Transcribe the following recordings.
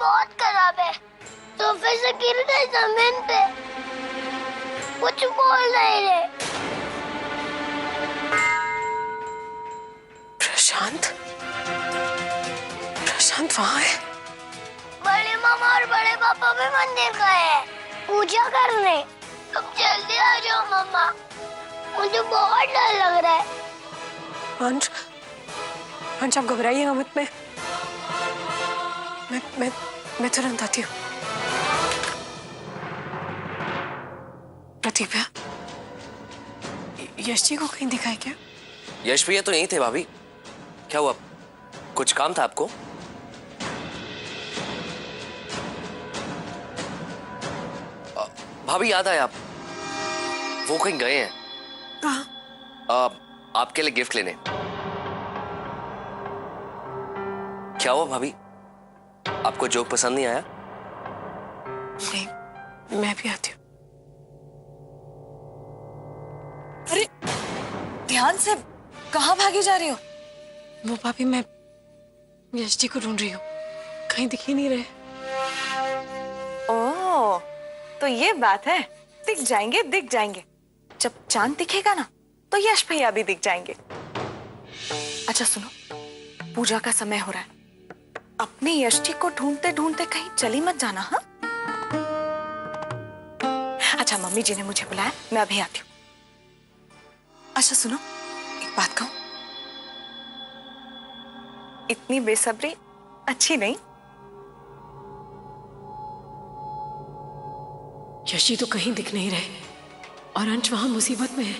बहुत खराब है। सोफे से गिर गए जमीन पे, कुछ बोल नहीं रहे। प्रशांत, प्रशांत वहाँ है? बड़े मामा और बड़े पापा भी मंदिर गए हैं पूजा करने। तुम जल्दी आ जाओ मम्मा, मुझे बहुत डर लग रहा है। अंश, अंश आप घबराइएगा मत। मैं तुरंत आती हूँ। प्रदीप, यश जी को कहीं दिखाई क्या? यश भैया तो यहीं थे भाभी। क्या हुआ, कुछ काम था आपको? भाभी याद आया, आप वो कहीं गए हैं। कहाँ? आपके लिए गिफ्ट लेने। क्या हुआ भाभी, आपको जोक पसंद नहीं आया? नहीं, मैं भी आती हूँ। अरे ध्यान से, कहाँ भागी जा रही हो? वो भाभी, मैं यश जी को ढूंढ रही हूँ, कहीं दिख ही नहीं रहे। ओह, तो ये बात है। दिख जाएंगे, दिख जाएंगे। जब चांद दिखेगा ना तो यश भैया भी दिख जाएंगे। अच्छा सुनो, पूजा का समय हो रहा है, अपने यश जी को ढूंढते ढूंढते कहीं चली मत जाना। हाँ, अच्छा मम्मी जी ने मुझे बुलाया, मैं अभी आती हूँ। अच्छा सुनो, एक बात कहूं, इतनी बेसब्री अच्छी नहीं। यश जी तो कहीं दिख नहीं रहे और अंश वहां मुसीबत में है।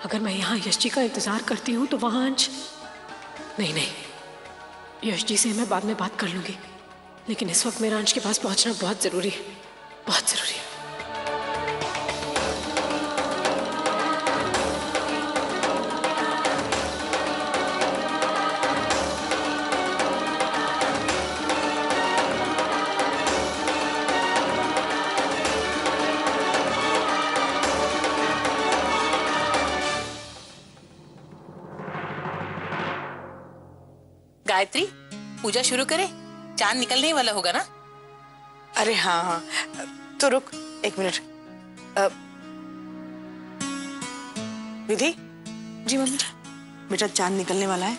अगर मैं यहाँ यश जी का इंतजार करती हूँ तो वहां अंश... नहीं, यश जी से मैं बाद में बात कर लूंगी, लेकिन इस वक्त मेरा अंश के पास पहुंचना बहुत जरूरी है, बहुत जरूरी है। गायत्री, पूजा शुरू करें? चांद निकलने वाला होगा ना? अरे हाँ, तो रुक एक मिनट। विधि जी। मम्मी बेटा, चांद निकलने वाला है,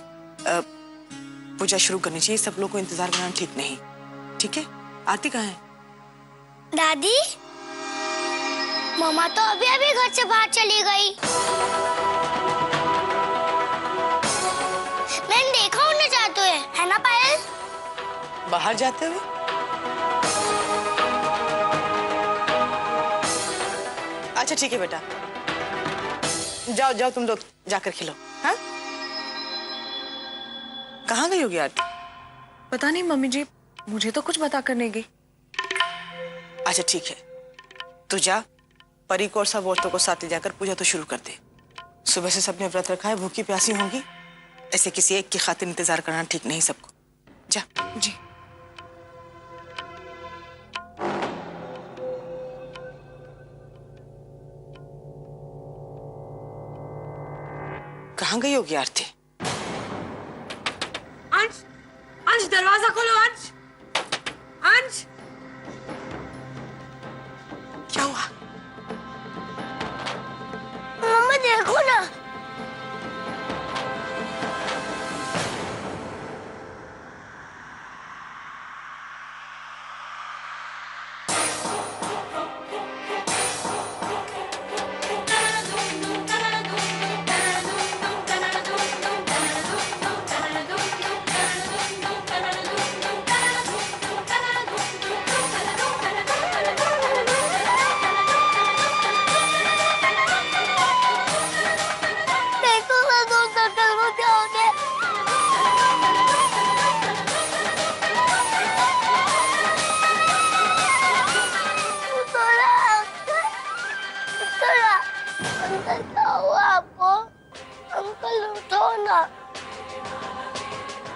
पूजा शुरू करनी चाहिए। सब लोग को इंतजार करना ठीक नहीं। ठीक है? आरती कहाँ है? दादी, मम्मा तो अभी अभी घर से बाहर चली गई। मैंने देखा उन्हें जाते हुए, है ना पायल? बाहर जाते हुए? अच्छा ठीक है बेटा, जाओ जाओ तुम लोग जाकर खिलो। हाँ, कहाँ गई होगी आरती? पता नहीं मम्मी जी, मुझे तो कुछ बता कर नहीं गई। अच्छा ठीक है, तू जा, परी को और सब औरतों को साथ ले जाकर पूजा तो शुरू कर दे। सुबह से सबने व्रत रखा है, भूखी प्यासी होंगी, ऐसे किसी एक की खातिर इंतजार करना ठीक नहीं सबको। जा। जी। कहाँ गई होगी आरती? अंश, अंश दरवाजा खोलो। अंश, अंश, क्या हुआ? मम्मा देखो ना।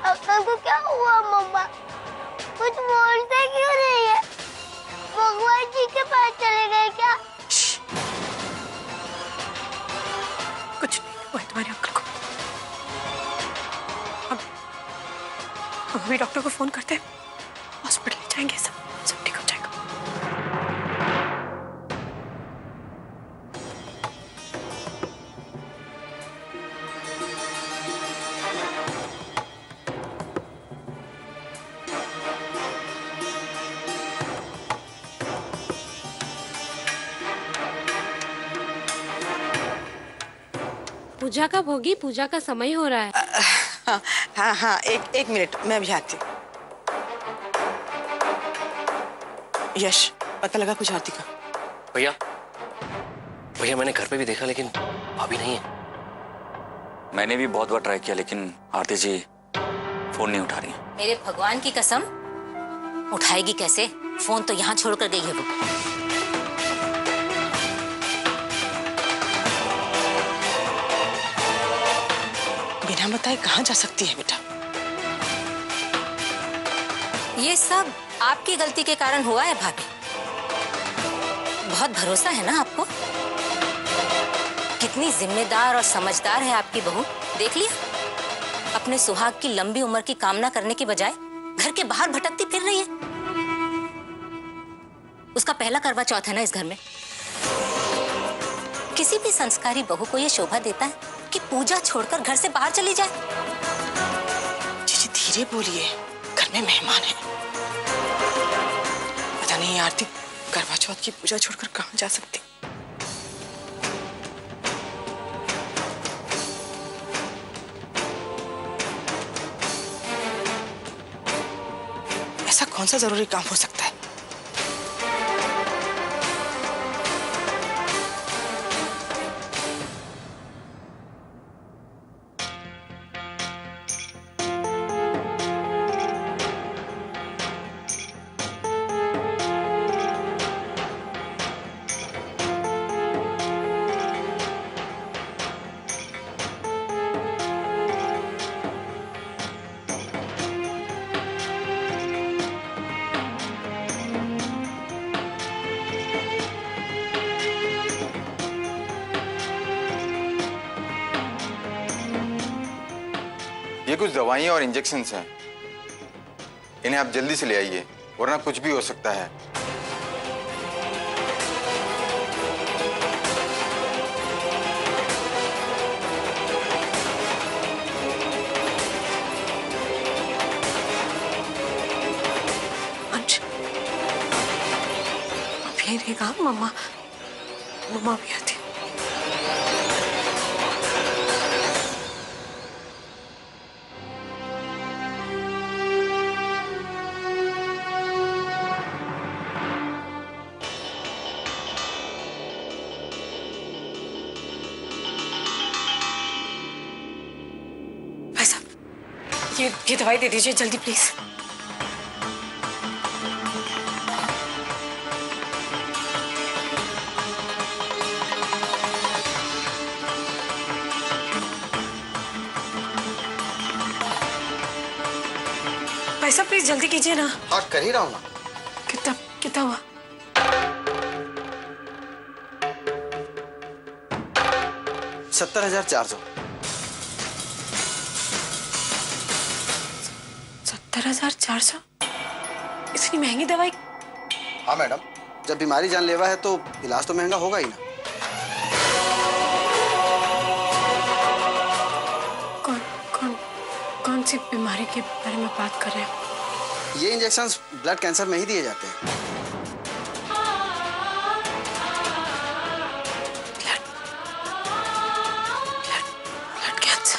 अंकल को क्या हुआ मम्मा? कुछ बोलते क्यों नहीं है? भगवान जी के पास चले गए क्या? कुछ नहीं हुआ है तुम्हारे अंकल को। अब हमें डॉक्टर को फोन करते हैं, हॉस्पिटल ले जाएंगे, सब सब ठीक हो जाएगा। पूजा कब होगी? पूजा का समय हो रहा है। हाँ हाँ हाँ, एक मिनट, मैं अभी आती हूँ। यश, पता लगा कुछ आरती का? भैया भैया मैंने घर पे भी देखा लेकिन भाभी नहीं है। मैंने भी बहुत बार ट्राई किया लेकिन आरती जी फोन नहीं उठा रही। मेरे भगवान की कसम, उठाएगी कैसे? फोन तो यहाँ छोड़कर गई है वो। बिना बताए कहाँ जा सकती है बेटा? ये सब आपकी गलती के कारण हुआ है भाभी। बहुत भरोसा है ना आपको? कितनी जिम्मेदार और समझदार है आपकी बहू, देख लिया? अपने सुहाग की लंबी उम्र की कामना करने की बजाय घर के बाहर भटकती फिर रही है। उसका पहला करवा चौथ है ना इस घर में। किसी भी संस्कारी बहू को यह शोभा देता है कि पूजा छोड़कर घर से बाहर चली जाए। जीजी धीरे बोलिए, घर में मेहमान है। पता नहीं आरती करवा चौथ की पूजा छोड़कर कहाँ जा सकती। ऐसा कौन सा जरूरी काम हो सकता है? ये कुछ दवाइयाँ और इंजेक्शंस हैं, इन्हें आप जल्दी से ले आइए वरना कुछ भी हो सकता है। अंश, अब यही रहेगा। मम्मा मम्मा भी आती। ये दवाई दे दीजिए जल्दी प्लीज। भाई साहब प्लीज जल्दी कीजिए ना। हाँ कर ही रहा हूँ ना। कितना कितना हुआ? 70,400। 70,400? इतनी महंगी दवाई? हाँ मैडम, जब बीमारी जानलेवा है तो इलाज तो महंगा होगा ही ना। कौन कौन कौन सी बीमारी के बारे में बात कर रहे हैं? ये इंजेक्शंस ब्लड कैंसर में ही दिए जाते हैं। Blood cancer.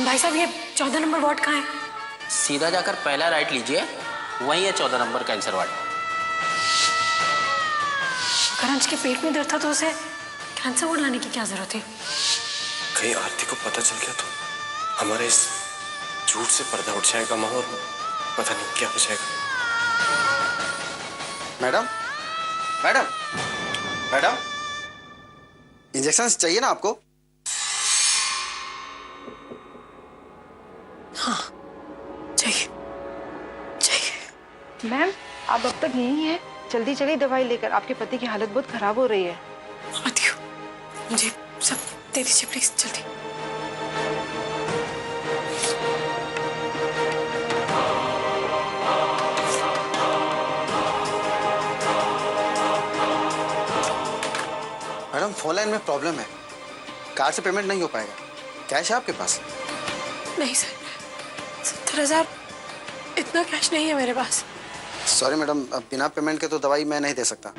भाई साहब ये 14 नंबर वार्ड कहाँ है? सीधा जाकर पहला राइट लीजिए, वही है 14 नंबर कैंसर वार्ड। अगर अंश के पेट में दर्द था तो उसे कैंसर वार्ड लाने की क्या जरूरत है? कहीं आरती को पता चल गया तो हमारे इस झूठ से पर्दा उठ जाएगा माँ, और पता नहीं क्या हो जाएगा। मैडम मैडम मैडम, इंजेक्शंस चाहिए ना आपको? हाँ चाहिए चाहिए। मैम आप अब तक यहीं हैं, जल्दी चलिए दवाई लेकर, आपके पति की हालत बहुत खराब हो रही है। आती हूँ, मुझे सब दे दीजिए प्लीज जल्दी। ऑनलाइन में प्रॉब्लम है, कार्ड से पेमेंट नहीं हो पाएगा। कैश है आपके पास? नहीं सर, 70,000 इतना कैश नहीं है मेरे पास। सॉरी मैडम, अब बिना पेमेंट के तो दवाई मैं नहीं दे सकता।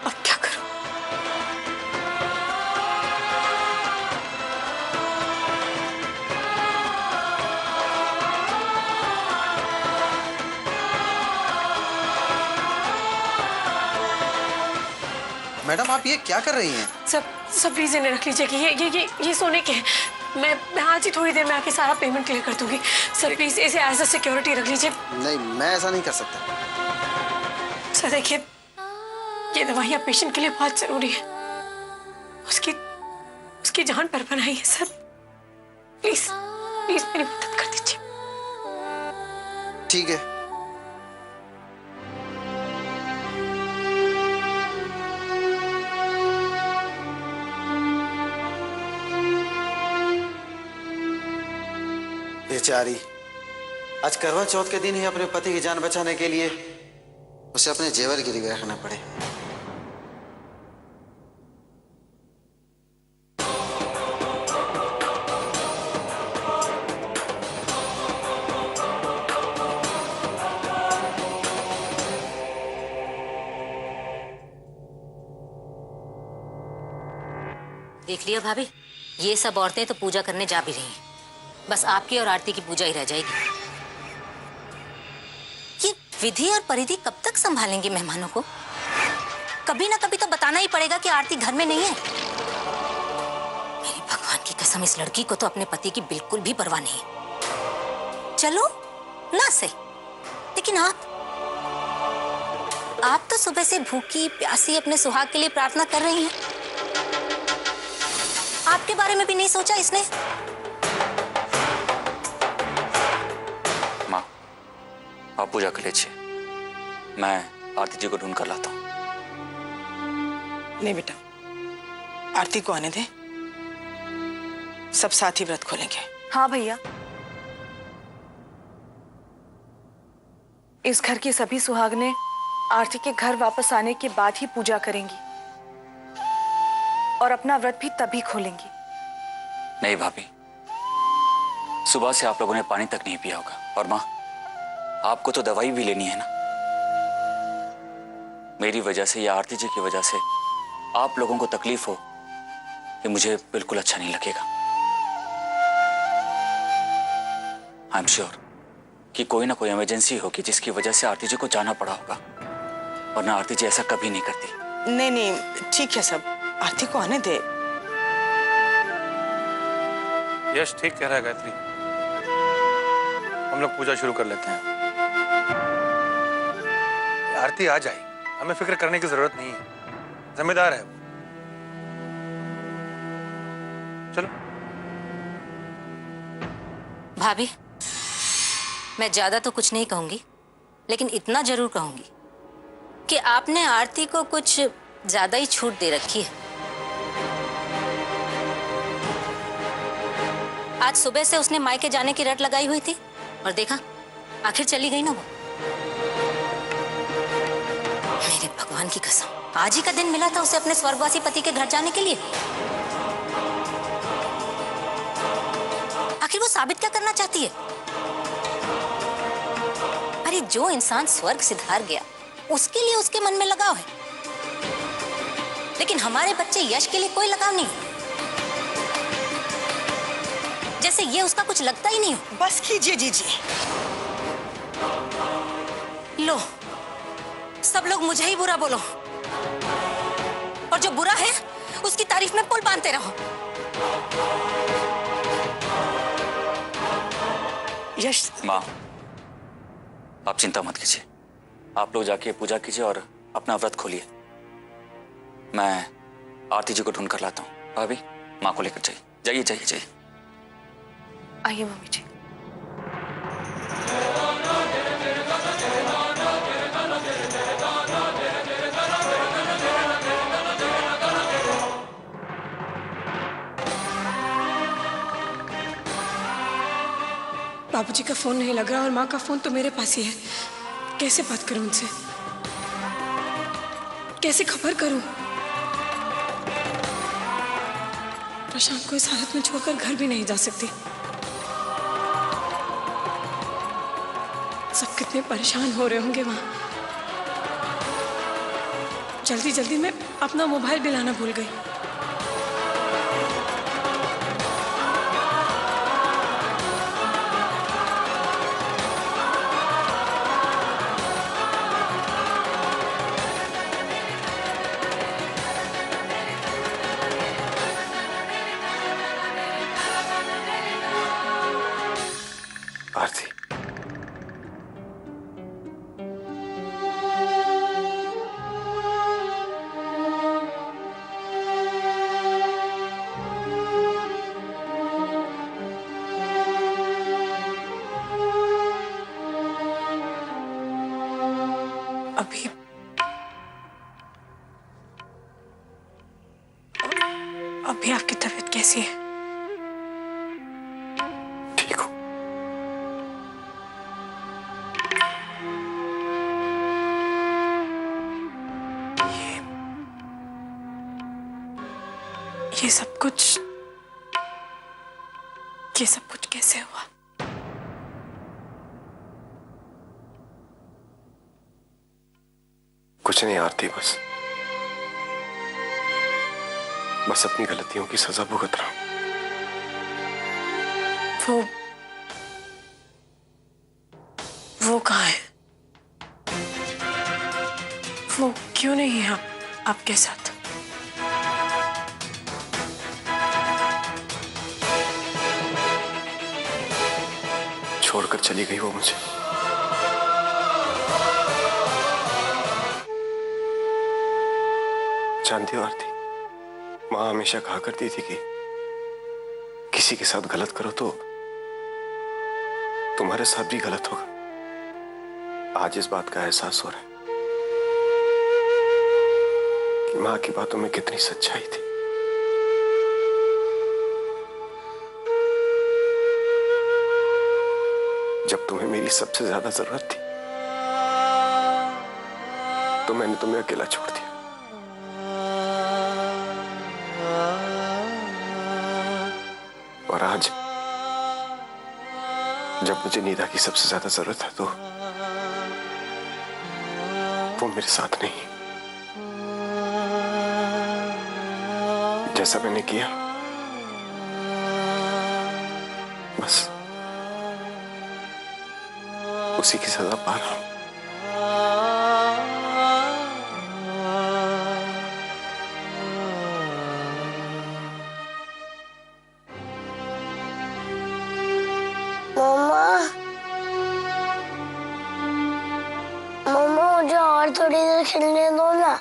अब क्या करूं? मैडम आप ये क्या कर रही हैं? सब रीजन रख लीजिए कि ये सोने के हैं। मैं आज ही थोड़ी देर में आके सारा पेमेंट क्लियर कर दूंगी। सर प्लीज इसे एज अ सिक्योरिटी रख लीजिए। नहीं, मैं ऐसा नहीं कर सकता। सर देखिए, ये दवाइयाँ पेशेंट के लिए बहुत जरूरी है। उसकी जान पर बनाई है सर। प्लीज प्लीज मेरी मदद कर दीजिए। ठीक है। बेचारी, आज करवा चौथ के दिन ही अपने पति की जान बचाने के लिए उसे अपने जेवर गिरवी रखना पड़े। देख लिया भाभी, ये सब औरतें तो पूजा करने जा भी रही हैं। बस आपकी और आरती की पूजा ही रह जाएगी। ये विधि और परिधि कब तक संभालेंगे मेहमानों को? कभी ना कभी तो बताना ही पड़ेगा कि आरती घर में नहीं है। मेरे भगवान की कसम, इस लड़की को तो अपने पति की बिल्कुल भी परवाह नहीं। चलो ना सही, लेकिन आप तो सुबह से भूखी प्यासी अपने सुहाग के लिए प्रार्थना कर रही हैं। आपके बारे में भी नहीं सोचा इसने? आप पूजा कर लीजिए, मैं आरती जी को ढूंढ कर लाता हूँ। नहीं बेटा, आरती को आने दे, सब साथ ही व्रत खोलेंगे। हाँ भैया, इस घर की सभी सुहागनें आरती के घर वापस आने के बाद ही पूजा करेंगी और अपना व्रत भी तभी खोलेंगी। नहीं भाभी, सुबह से आप लोगों ने पानी तक नहीं पिया होगा। और माँ, आपको तो दवाई भी लेनी है ना। मेरी वजह से या आरती जी की वजह से आप लोगों को तकलीफ हो, ये मुझे बिल्कुल अच्छा नहीं लगेगा। आई एम श्योर कि कोई ना कोई इमरजेंसी होगी जिसकी वजह से आरती जी को जाना पड़ा होगा, वरना आरती जी ऐसा कभी नहीं करती। नहीं, ठीक है, सब आरती को आने दे। यश ठीक कह रहा है गायत्री, हम लोग पूजा शुरू कर लेते हैं। आरती आ जाए, हमें फिक्र करने की जरूरत नहीं है, जिम्मेदार है। चलो भाभी, मैं ज्यादा तो कुछ नहीं कहूंगी, लेकिन इतना जरूर कहूंगी कि आपने आरती को कुछ ज्यादा ही छूट दे रखी है। आज सुबह से उसने मायके जाने की रट लगाई हुई थी और देखा आखिर चली गई ना वो। मेरे भगवान की कसम, आज ही का दिन मिला था उसे अपने स्वर्गवासी पति के घर जाने के लिए। आखिर वो साबित क्या करना चाहती है? अरे जो इंसान स्वर्ग सिधार गया उसके लिए उसके मन में लगाव है, लेकिन हमारे बच्चे यश के लिए कोई लगाव नहीं, जैसे ये उसका कुछ लगता ही नहीं हो। बस कीजिए जीजी। लो, सब लोग मुझे ही बुरा बोलो और जो बुरा है उसकी तारीफ में पुल बांधते रहो। यश, माँ, आप चिंता मत कीजिए, आप लोग जाके पूजा कीजिए और अपना व्रत खोलिए। मैं आरती जी को ढूंढ कर लाता हूँ। भाभी, माँ को लेकर जाइए। जाइए। आइए मम्मी जी। बाबूजी का फोन नहीं लग रहा और माँ का फोन तो मेरे पास ही है। कैसे बात करूं उनसे? कैसे खबर करूं? प्रशांत को इस हालत में छोड़कर घर भी नहीं जा सकती। सब कितने परेशान हो रहे होंगे वहां। जल्दी जल्दी मैं अपना मोबाइल भी लाना भूल गई। आरती, अभी आपकी तबीयत कैसी है? ठीक हूँ। ये सब कुछ कैसे हुआ? कुछ नहीं आरती, बस अपनी गलतियों की सजा भुगत रहा हूं। वो कहाँ है? वो क्यों नहीं है आपके साथ? छोड़कर चली गई वो मुझे। जानती हो आरती, माँ हमेशा कहा करती थी कि किसी के साथ गलत करो तो तुम्हारे साथ भी गलत होगा। आज इस बात का एहसास हो रहा है कि माँ की बातों में कितनी सच्चाई थी। जब तुम्हें मेरी सबसे ज्यादा जरूरत थी तो मैंने तुम्हें अकेला छोड़ दिया। और आज जब मुझे नीदा की सबसे ज्यादा जरूरत है तो वो मेरे साथ नहीं। जैसा मैंने किया बस उसी की सजा पा रहा हूं। मम्मा मुझे और थोड़ी देर खेलने दो ना।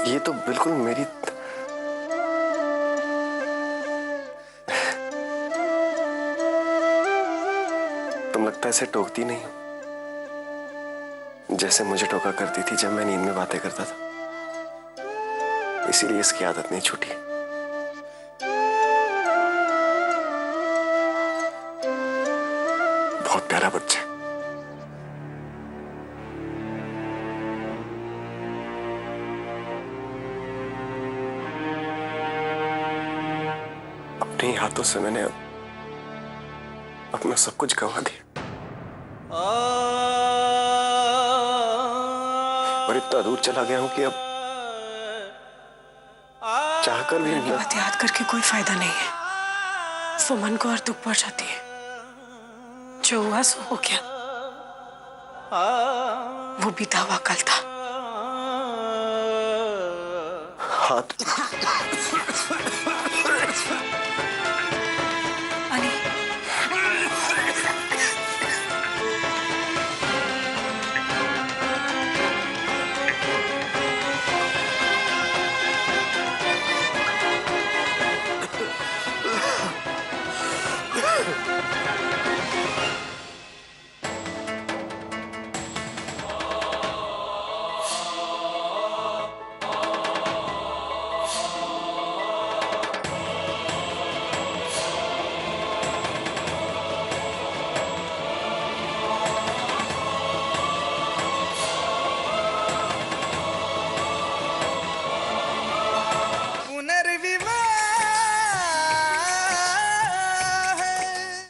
ये तो बिल्कुल मेरी तुम लगता है ऐसे टोकती नहीं हो जैसे मुझे टोका करती थी जब मैं नींद में बातें करता था। इसीलिए इसकी आदत नहीं छूटी। बहुत प्यारा बच्चा। अपने हाथों से मैंने अपना सब कुछ गंवा दिया और इतना दूर चला गया हूं कि अब चाहकर भी नहीं। बात याद करके कोई फायदा नहीं है। वो मन को और दुख पहुंचाती है। जो हुआ सो हो गया। वो बीता हुआ कल था। हाथ